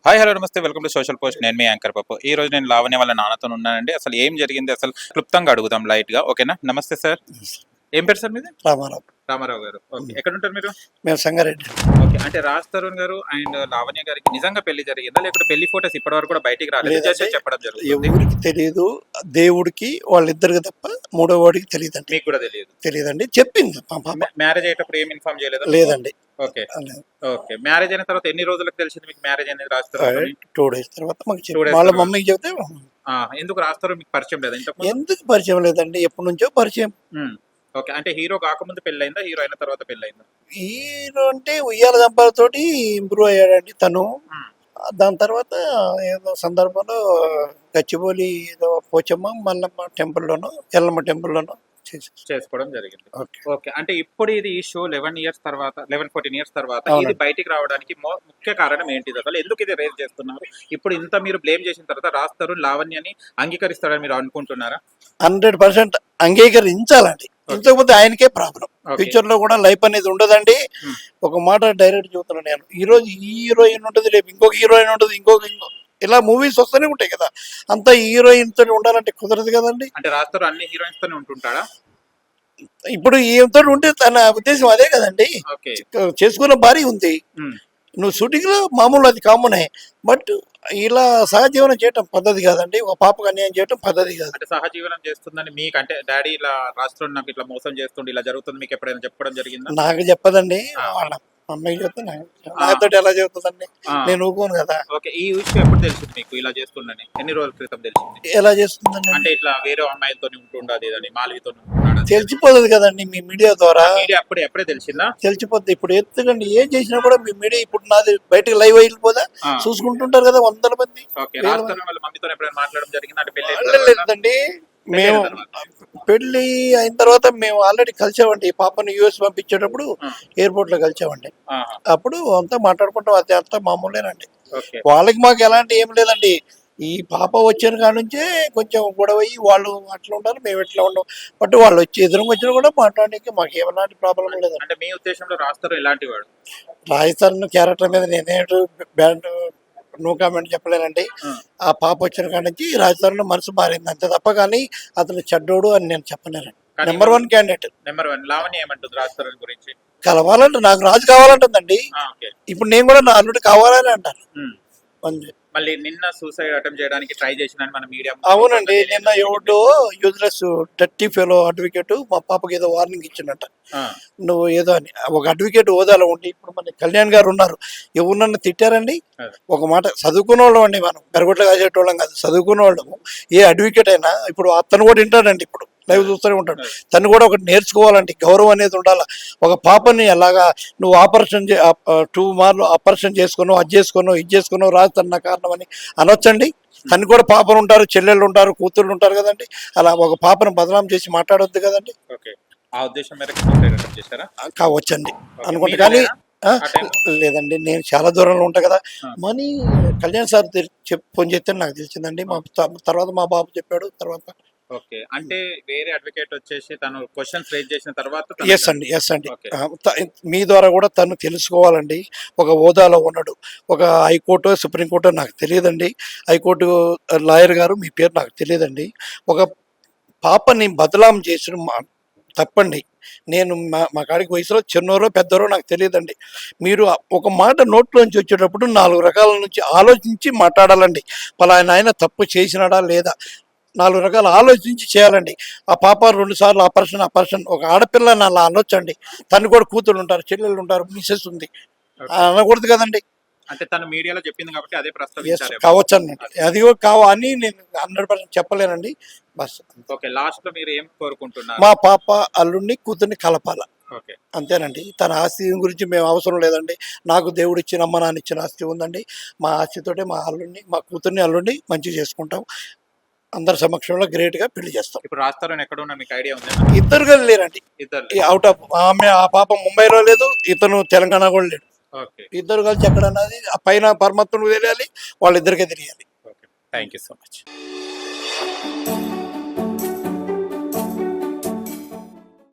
Hi hello నమస్తే welcome to social post. నేను మీ anchor పప్పు. ఈ రోజు నేను లావణ్య వాళ్ళ నాన్నతో ఉన్నానండి. అసలు ఏం జరిగింది అసలు క్లుప్తంగా అడుగుదాం లైట్ గా. ఓకేనా? నమస్తే సార్. ఏం పేరు సార్ మీది? రామారావు. రామారావు గారు. ఓకే, ఎక్కడ ఉంటారు మీరు? మేము సంగారెడ్డి. ఓకే, అంటే రాజ్ తరుణ్ గారు అండ్ లావణ్య గారికి నిజంగా పెళ్లి జరిగిందా, లేకపోతే పెళ్లి ఫోటోస్ ఇప్పటి వరకు కూడా బయటికి రాలేదు, జస్ట్ చెప్పడం జరుగుతుంది? ఎవరికి తెలియదు, దేవుడికి వాళ్ళిద్దరికి తప్ప మూడో వాడికి తెలియదండి. మీకు కూడా తెలియదు? తెలియదండి, చెప్పింది మ్యారేజ్ అయ్యేటప్పుడు ఏం ఇన్ఫార్మ్ చేయలేదు? లేదండి. Okay okay. మ్యారేజ్ అయిన తర్వాత ఎన్ని రోజులకు తెలిసింది మీకు మ్యారేజ్ అనేది? రాజ్ తరుణ్ 2 days తర్వాత మాకు వాళ్ళ మమ్మీకి చెప్తే ఎందుకు రాజ్ తరుణ్ మీకు పరిచయం లేదా? ఎందుకు పరిచయం లేదండి, ఎప్పటి నుంచో పరిచయం. ఓకే, అంటే హీరో కాకముందు పెళ్ళైందా, హీరో అయిన తర్వాత పెళ్ళైందా? హీరో అంటే ఉయ్యాల దంపాలతోటి ఇంప్రూవ్ అయ్యాడండి తను. దాని తర్వాత ఏదో సందర్భంలో గచ్చిబౌలి ఏదో పోచమ్మ మల్లమ్మ టెంపుల్లోనో ఎల్లమ్మ టెంపుల్లోనో చేసుకోవడం జరిగింది. ఓకే, అంటే ఇప్పుడు ఇది ఈ షో 11 years తర్వాత 14 years తర్వాత ఇది బయటికి రావడానికి ముఖ్య కారణం ఏంటిది? అసలు ఎందుకు ఇది రేజ్ చేస్తున్నారు? ఇప్పుడు ఇంత మీరు బ్లేమ్ చేసిన తర్వాత రాజ్ తరుణ్ లావణ్యని అంగీకరిస్తారని మీరు అనుకుంటున్నారా? 100% అంగీకరించాలండి. ఇంతకపోతే ఆయనకే ప్రాబ్లం. ఫ్యూచర్ లో కూడా లైఫ్ అనేది ఉండదండి. ఒక మాట డైరెక్ట్ చెబుతున్నాను నేను. ఈ రోజు ఈ హీరోయిన్ ఉంటుంది, రేపు ఇంకొక హీరోయిన్ ఉంటుంది, ఇంకొక ఇలా మూవీస్ వస్తూనే ఉంటాయి కదా. అంతా హీరోయిన్ తో ఉండాలంటే కుదరదు కదండి. అంటే రాజ్ తరుణ్ అన్ని హీరోయిన్స్ తోనే ఉంటుంటాడా? ఇప్పుడు ఈమెతో ఉంటే తన ఉద్దేశం అదే కదండి. చేసుకున్న భార్య ఉంది, నువ్వు షూటింగ్ లో మామూలు అది కామనే. బట్ ఇలా సహజీవనం చేయటం పద్ధతి కాదండి. ఒక పాపకు అన్యాయం చేయటం పద్ధతి కాదు. అంటే సహజీవనం చేస్తుందని మీకు, అంటే డాడీ ఇలా రాష్ట్రం నాకు ఇట్లా మోసం చేస్తుండే ఇలా జరుగుతుంది మీకు ఎప్పుడైనా చెప్పడం జరిగిందా? నాకు చెప్పదండి, వాళ్ళ అమ్మాయికి చెప్తే నాతో ఎలా చెబుతుందండి, నేను ఊరుకోను కదా. ఓకే, ఈ విషయం ఎప్పుడు తెలిసింది మీకు ఇలా చేస్తుందని? ఎన్ని రోజుల క్రితం తెలిసింది? ఎలా చేస్తుందండి అంటే ఇట్లా వేరే అమ్మాయిలతో ఉంటుండదు అని, మాలవితో తెలిసిపోతుంది కదండి మీ మీడియా ద్వారా. మీడియా ఎప్పుడే తెలిసిందా? తెలిసిపోద్ది. ఇప్పుడు ఎందుకండి ఏం చేసినా కూడా మీ మీడియా ఇప్పుడు నాది బయటకు లైవ్ వెళ్ళిపోదా, చూసుకుంటుంటారు కదా 100 మంది. వాళ్ళ మమ్మీతో ఎప్పుడైనా మాట్లాడడం జరిగింది? అంటే పెళ్లి లేదండి, మేము పెళ్లి అయిన తర్వాత మేము ఆల్రెడీ కలిసామండి. పాపని యూఎస్ పంపించేటప్పుడు ఎయిర్పోర్ట్ లో కలిసామండి. అప్పుడు అంతా మాట్లాడుకుంటాం, అది అంతా మామూలేనండి. వాళ్ళకి మాకు ఎలాంటి ఏం లేదండి. ఈ పాప వచ్చిన కాడ నుంచే కొంచెం గొడవ అయ్యి వాళ్ళు అట్లా ఉంటారు, మేము ఎట్లా ఉన్నాం. బట్ వాళ్ళు వచ్చి ఎదురుగా వచ్చినా కూడా మాట్లాడడానికి మాకు ఏమలాంటి ప్రాబ్లం లేదు. అంటే మీ ఉద్దేశంలో రాస్తారు ఎలాంటి వాడు? రాజస్థాన్ క్యారెక్టర్ మీద నేనే బ్యాండ్ నో కామెంట్ చెప్పలేనండి. ఆ పాప వచ్చిన కాడ నుంచి రాజస్థాన్ మనసు మారింది అంతే తప్ప, కానీ అతను చెడ్డోడు అని నేను చెప్పలేనండి. Number 1 candidate. నెంబర్ 1 లావణ్య ఏమంటుంది రాజస్థాన్ గురించి? కలవాలంటే నాకు రాజు కావాలంటుందండి. ఇప్పుడు నేను కూడా నా అల్లుడు కావాలని అంటాను. మళ్ళీ నిన్న సూసైడ్ అటెంప్ట్ చేయడానికి ట్రై చేసిన మన మీడియా. అవునండి, నిన్న ఎవడో యూజ్లెస్ డర్టీ ఫెలో అడ్వకేట్ మా పాపకి ఏదో వార్నింగ్ ఇచ్చినట్ట. నువ్వు ఏదో అని ఒక అడ్వకేట్ హోదాలో ఉండి, ఇప్పుడు మన కళ్యాణ్ గారు ఉన్నారు, ఎవరినన్నా తిట్టారండి? ఒక మాట చదువుకున్న వాళ్ళం అండి, మనం పెరగొట్లు కాసేటోళ్ళం కాదు, చదువుకున్న వాళ్ళము. ఏ అడ్వకేట్ అయినా ఇప్పుడు అతను కూడా వింటాడండి, ఇప్పుడు లైవ్ చూస్తూనే ఉంటాడు. తను కూడా ఒకటి నేర్చుకోవాలంటే గౌరవం అనేది ఉండాలి. ఒక పాపని ఎలాగా నువ్వు ఆపరేషన్ 2 మార్లు ఆపరేషన్ చేసుకున్నావు, అది చేసుకున్నావు, ఇది చేసుకున్నావు, రాజుతన్న కారణం అని అనొచ్చండి. తను కూడా పాపలు ఉంటారు, చెల్లెళ్ళు ఉంటారు, కూతుళ్ళు ఉంటారు కదండి. అలా ఒక పాపను బదనాం చేసి మాట్లాడొద్దు కదండి. కావచ్చండి అనుకుంటా, కానీ లేదండి, నేను చాలా దూరంలో ఉంటా కదా. మనీ కళ్యాణ్ సార్ ఫోన్ చేస్తే నాకు తెలిసిందండి. మా తర్వాత మా బాబు చెప్పాడు తర్వాత. ఓకే, అంటే వేరే అడ్వకేట్ వచ్చేసి తను క్వశ్చన్స్ రేజ్ చేసిన తర్వాత ఎస్ అండి మీ ద్వారా కూడా తను తెలుసుకోవాలండి. ఒక హోదాలో ఉన్నాడు, ఒక హైకోర్టు సుప్రీంకోర్టు నాకు తెలియదండి. హైకోర్టు లాయర్ గారు మీ పేరు నాకు తెలియదండి. ఒక పాపని బదలాం చేసిన తప్పండి. నేను మా కాడికి వయసులో చిన్నోరో పెద్దోరో నాకు తెలియదండి. మీరు ఒక మాట నోట్లోంచి వచ్చేటప్పుడు 4 రకాల నుంచి ఆలోచించి మాట్లాడాలండి. పలానా ఆయన తప్పు చేసినాడా లేదా 4 రకాలు ఆలోచించి చేయాలండి. ఆ పాప 2 సార్లు ఆపరేషన్. ఒక ఆడపిల్ల అలా అనొచ్చండి. తను కూడా కూతురు ఉంటారు, చెల్లెళ్ళు ఉంటారు, మిసెస్ ఉంది, అనకూడదు కదండి. అంటే తను మీడియాలో చెప్పింది కాబట్టి అదే ప్రస్తావించారు కావచ్చు అండి. అది అని నేను 100% చెప్పలేనండి. బస్ ఓకే, లాస్ట్ లో మీరు ఏం కోరుకుంటున్నారు? మా పాప అల్లుడిని కూతుర్ని కలపాల, అంతేనండి. తన ఆస్తి గురించి మేము అవసరం లేదండి. నాకు దేవుడు ఇచ్చిన అమ్మ నాన్న ఇచ్చిన ఆస్తి ఉందండి. మా ఆస్తితోటే మా అల్లుడిని, మా కూతుర్ని అల్లుడిని మంచిగా చేసుకుంటాం. అందరి సమక్షంలో గ్రేట్ గా పెళ్లి చేస్తాం. ఇప్పుడు రాజస్థాన్ ఎక్కడ ఉన్నా మీకు ఐడియా ఉంది? ఇద్దరు కలిసి లేరండి, అవుట్ ఆఫ్ ఆమె. ఆ పాప ముంబైలో లేదు, ఇతను తెలంగాణ కూడా లేడు. ఇద్దరు కలిసి ఎక్కడన్నది ఆ పైన పరమాత్ముడు తెలియాలి, వాళ్ళిద్దరికే తెలియాలి. Thank you so much.